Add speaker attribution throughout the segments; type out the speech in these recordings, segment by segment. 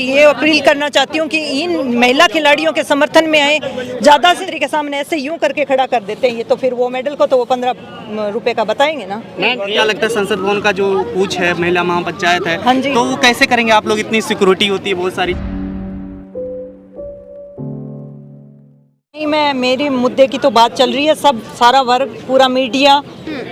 Speaker 1: ये अपील करना चाहती हूँ कि इन महिला खिलाड़ियों के समर्थन में आए, ज़्यादा से के सामने ऐसे यूं करके खड़ा कर देते हैं ये, तो फिर वो मेडल को तो वो 15 रुपए का बताएंगे ना।
Speaker 2: क्या लगता है संसद भवन का जो कूच है, महिला महापंचायत है,
Speaker 1: हाँ जी,
Speaker 2: तो वो कैसे करेंगे आप लोग? इतनी सिक्योरिटी होती है बहुत सारी।
Speaker 1: मैं मेरे मुद्दे की तो बात चल रही है, सब सारा वर्ग, पूरा मीडिया,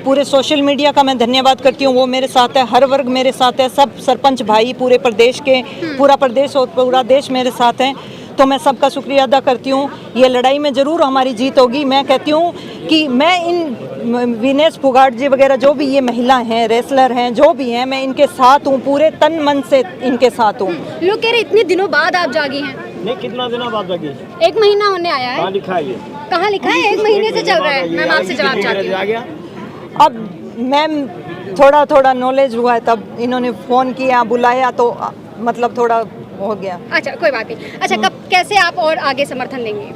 Speaker 1: पूरे सोशल मीडिया का मैं धन्यवाद करती हूँ, वो मेरे साथ है, हर वर्ग मेरे साथ है, सब सरपंच भाई पूरे प्रदेश के, पूरा प्रदेश और पूरा देश मेरे साथ हैं, तो मैं सबका शुक्रिया अदा करती हूँ। ये लड़ाई में ज़रूर हमारी जीत होगी। मैं कहती हूँ कि मैं इन विनेश फोगाट जी वगैरह जो भी ये महिला हैं, रेसलर हैं, जो भी हैं, मैं इनके साथ हूँ, पूरे तन मन से इनके साथ हूँ।
Speaker 3: लोग कह रहे इतने दिनों बाद आप जागी हैं।
Speaker 4: नहीं, कितना दिनों बाद जागी?
Speaker 3: 1 महीना होने आया है।
Speaker 4: कहाँ लिखा है ये?
Speaker 3: कहाँ लिखा है? 1 महीने से चल रहा है। मैं आपसे जवाब चाहती हूँ।
Speaker 1: अब मैम थोड़ा नॉलेज हुआ है, तब इन्होंने फ़ोन किया, बुलाया, तो मतलब थोड़ा हो गया।
Speaker 3: अच्छा, कोई बात नहीं। अच्छा, कब कैसे आप और आगे समर्थन लेंगे?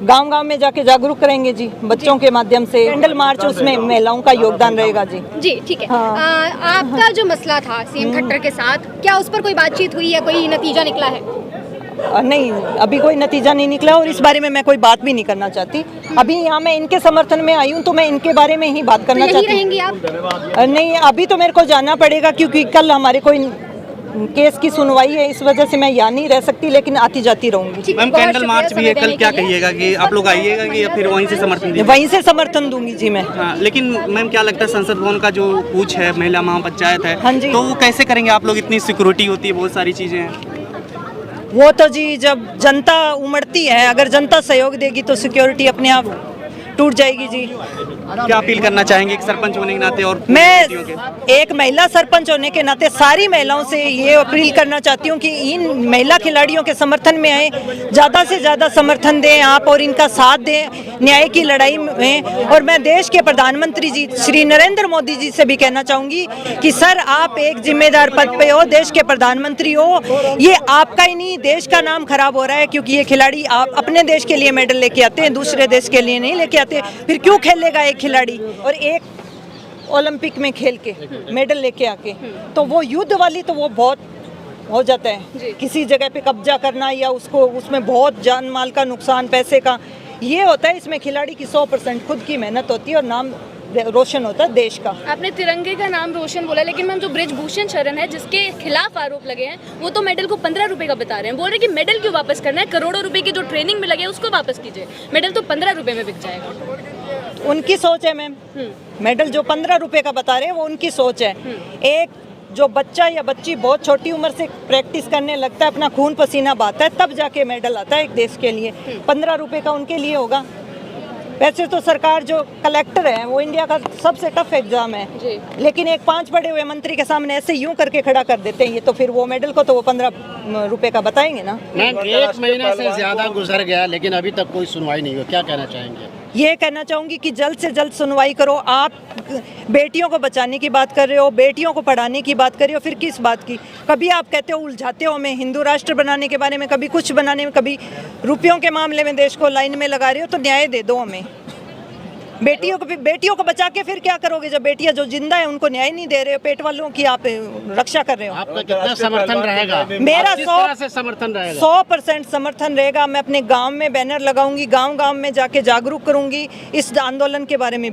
Speaker 1: गांव-गांव में जाके जागरूक करेंगे जी, बच्चों के माध्यम से कैंडल मार्च, उसमें महिलाओं का योगदान रहेगा जी।
Speaker 3: जी ठीक है।
Speaker 1: हाँ।
Speaker 3: आपका जो मसला था सीएम खट्टर के साथ, क्या उस पर कोई बातचीत हुई है, कोई नतीजा निकला है?
Speaker 1: नहीं, अभी कोई नतीजा नहीं निकला और इस बारे में मैं कोई बात भी नहीं करना चाहती। अभी यहाँ मैं इनके समर्थन में आई हूँ, तो मैं इनके बारे में ही बात करना
Speaker 3: तो
Speaker 1: चाहती हूँ।
Speaker 3: रहेंगी आप?
Speaker 1: नहीं, अभी तो मेरे को जाना पड़ेगा, क्योंकि कल हमारे कोई केस की सुनवाई है, इस वजह से मैं यहाँ नहीं रह सकती, लेकिन आती जाती रहूंगी।
Speaker 2: मैम कैंडल मार्च भी है कल, क्या कहिएगा कि आप लोग आइएगा कि या फिर वहीं से समर्थन दीजिएगा?
Speaker 1: वहीं से समर्थन दूंगी जी मैं।
Speaker 2: हाँ, लेकिन मैम क्या लगता है संसद भवन का जो कूच है, महिला महापंचायत है,
Speaker 1: हाँ जी,
Speaker 2: तो वो कैसे करेंगे आप लोग? इतनी सिक्योरिटी होती है, बहुत सारी चीजें हैं।
Speaker 1: वो तो जी जब जनता उमड़ती है, अगर जनता सहयोग देगी तो सिक्योरिटी अपने आप टूट जाएगी जी।
Speaker 2: क्या अपील करना चाहेंगे एक सरपंच होने के नाते? और
Speaker 1: मैं एक महिला सरपंच होने के नाते सारी महिलाओं से ये अपील करना चाहती हूँ कि इन महिला खिलाड़ियों के समर्थन में आए, ज़्यादा से ज़्यादा समर्थन दें आप और इनका साथ दें न्याय की लड़ाई में। और मैं देश के प्रधानमंत्री जी श्री नरेंद्र मोदी जी से भी कहना चाहूँगी कि सर, आप एक जिम्मेदार पद पे हो, देश के प्रधानमंत्री हो, ये आपका ही नहीं देश का नाम खराब हो रहा है, क्योंकि ये खिलाड़ी आप अपने देश के लिए मेडल लेके आते हैं, दूसरे देश के लिए नहीं लेके आते। फिर क्यों खेलेगा एक खिलाड़ी और एक ओलंपिक में खेल के मेडल लेके आके? तो वो युद्ध वाली तो वो बहुत हो जाता है, किसी जगह पे कब्जा करना या उसको उसमें बहुत जान माल का नुकसान, पैसे का, ये होता है। इसमें खिलाड़ी की 100% खुद की मेहनत होती है और नाम रोशन होता है देश का।
Speaker 5: आपने तिरंगे का नाम रोशन बोला, लेकिन मैम जो ब्रिजभूषण शरण है जिसके खिलाफ आरोप लगे हैं, वो तो मेडल को 15 रुपए का बता रहे हैं। बोल रहे हैं कि मेडल क्यों वापस करना है, करोड़ों रुपए की जो ट्रेनिंग में लगे उसको वापस कीजिए, मेडल तो 15 रुपए में बिक जाएगा।
Speaker 1: उनकी सोच है मैम, मेडल जो 15 रुपए का बता रहे हैं वो उनकी सोच है। एक जो बच्चा या बच्ची बहुत छोटी उम्र से प्रैक्टिस करने लगता है, अपना खून पसीना बहाता है, तब जाके मेडल आता है एक देश के लिए। 15 रुपए का उनके लिए होगा। वैसे तो सरकार जो कलेक्टर है वो इंडिया का सबसे टफ एग्जाम है, लेकिन एक 5 पढ़े हुए मंत्री के सामने ऐसे यूं करके खड़ा कर देते हैं ये, तो फिर वो मेडल को तो वो 15 रुपए का बताएंगे ना।
Speaker 6: 1 महीना से ज्यादा गुजर गया, लेकिन अभी तक कोई सुनवाई नहीं हुई, क्या कहना चाहेंगे?
Speaker 1: ये कहना चाहूँगी कि जल्द से जल्द सुनवाई करो। आप बेटियों को बचाने की बात कर रहे हो, बेटियों को पढ़ाने की बात कर रहे हो, फिर किस बात की? कभी आप कहते हो उलझाते हो हमें हिंदू राष्ट्र बनाने के बारे में, कभी कुछ बनाने में, कभी रुपयों के मामले में देश को लाइन में लगा रहे हो, तो न्याय दे दो हमें। बेटियों को बचा के फिर क्या करोगे जब बेटियां जो जिंदा है उनको न्याय नहीं दे रहे हो, पेट वालों की आप रक्षा कर रहे हो?
Speaker 6: आपका कितना समर्थन रहेगा?
Speaker 1: मेरा
Speaker 6: 100%
Speaker 1: समर्थन रहेगा। मैं अपने गांव में बैनर लगाऊंगी, गांव-गांव में जाके जागरूक करूंगी इस आंदोलन के बारे में।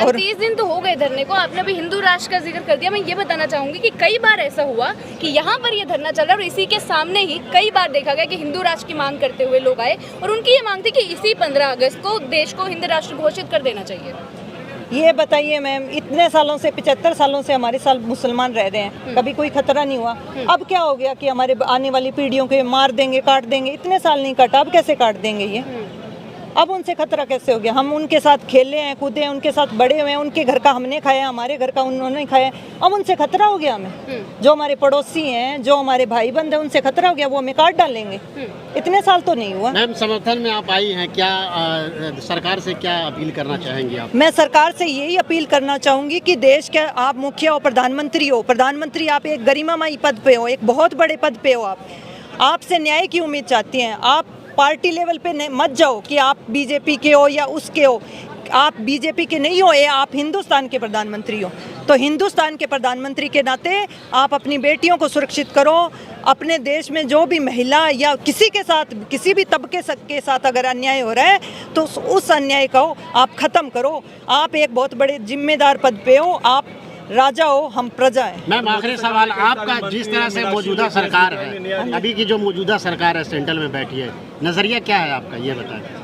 Speaker 5: और 30 दिन तो हो गए धरने को, आपने अभी हिंदू राष्ट्र का जिक्र कर दिया। मैं ये बताना चाहूंगी कि कई बार ऐसा हुआ कि यहाँ पर ये धरना चल रहा है और इसी के सामने ही कई बार देखा गया कि हिंदू राष्ट्र की मांग करते हुए लोग आए और उनकी ये मांग थी कि इसी 15 अगस्त को देश को हिंदू राष्ट्र घोषित कर देना चाहिए।
Speaker 1: ये बताइए मैम, इतने सालों से 75 सालों से हमारे साथ मुसलमान रह रहे हैं, कभी कोई खतरा नहीं हुआ। अब क्या हो गया कि हमारे आने वाली पीढ़ियों के मार देंगे, काट देंगे? इतने साल नहीं काटा, अब कैसे काट देंगे ये? अब उनसे खतरा कैसे हो गया? हम उनके साथ खेले हैं, कूदे हैं, उनके साथ बड़े हुए हैं, उनके घर का हमने खाया, हमारे घर का उन्होंने खाया, अब उनसे खतरा हो गया हमें? जो हमारे पड़ोसी हैं, जो हमारे भाई बंद हैं, उनसे खतरा हो गया, वो हमें काट डालेंगे? इतने साल तो नहीं हुआ।
Speaker 6: मैम, समर्थन में आप आई हैं, क्या सरकार से क्या अपील करना चाहेंगी आप?
Speaker 1: मैं सरकार से यही अपील करना चाहूँगी कि देश के आप मुखिया हो, प्रधानमंत्री, आप एक गरिमामयी पद पे हो, एक बहुत बड़े पद पे हो, आपसे न्याय की उम्मीद चाहती हैं। आप पार्टी लेवल पे मत जाओ कि आप बीजेपी के हो या उसके हो, आप बीजेपी के नहीं हो, आप हिंदुस्तान के प्रधानमंत्री हो। तो हिंदुस्तान के प्रधानमंत्री के नाते आप अपनी बेटियों को सुरक्षित करो। अपने देश में जो भी महिला या किसी के साथ, किसी भी तबके के साथ अगर अन्याय हो रहा है तो उस अन्याय को आप ख़त्म करो। आप एक बहुत बड़े जिम्मेदार पद पे हो, आप राजा हो, हम प्रजा हैं।
Speaker 6: मैम आखिरी सवाल, आपका जिस तरह से मौजूदा सरकार है, अभी की जो मौजूदा सरकार है सेंट्रल में बैठी है, नज़रिया क्या है आपका, ये बताएं।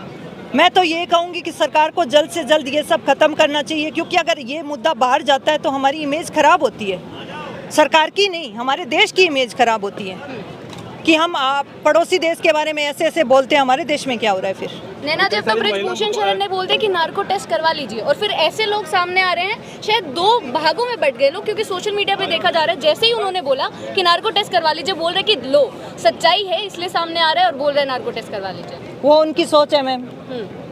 Speaker 1: मैं तो ये कहूँगी कि सरकार को जल्द से जल्द ये सब खत्म करना चाहिए, क्योंकि अगर ये मुद्दा बाहर जाता है तो हमारी इमेज खराब होती है, सरकार की नहीं, हमारे देश की इमेज खराब होती है कि हम पड़ोसी देश के बारे में ऐसे ऐसे बोलते हैं। हमारे देश में क्या हो रहा है फिर?
Speaker 5: नैना, जब तक ब्रजभूषण शरण ने बोलते कि नार्को टेस्ट करवा लीजिए, और फिर ऐसे लोग सामने आ रहे हैं, शायद दो भागों में बट गए लोग, क्योंकि सोशल मीडिया पे देखा जा रहा है जैसे ही उन्होंने बोला कि नार्को टेस्ट करवा लीजिए, बोल रहे कि लो सच्चाई है इसलिए सामने आ रहा है और बोल रहे नार्को टेस्ट करवा लीजिए।
Speaker 1: वो उनकी सोच है मैम,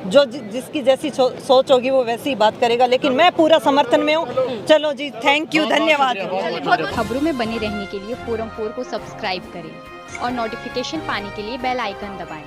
Speaker 1: जो जिसकी जैसी सोच होगी वो वैसी ही बात करेगा, लेकिन मैं पूरा समर्थन में हूँ। चलो जी, थैंक यू, धन्यवाद।
Speaker 4: खबरों में बने रहने के लिए फोरम 4 को सब्सक्राइब करें और नोटिफिकेशन पाने के लिए बेल आइकन दबाएं।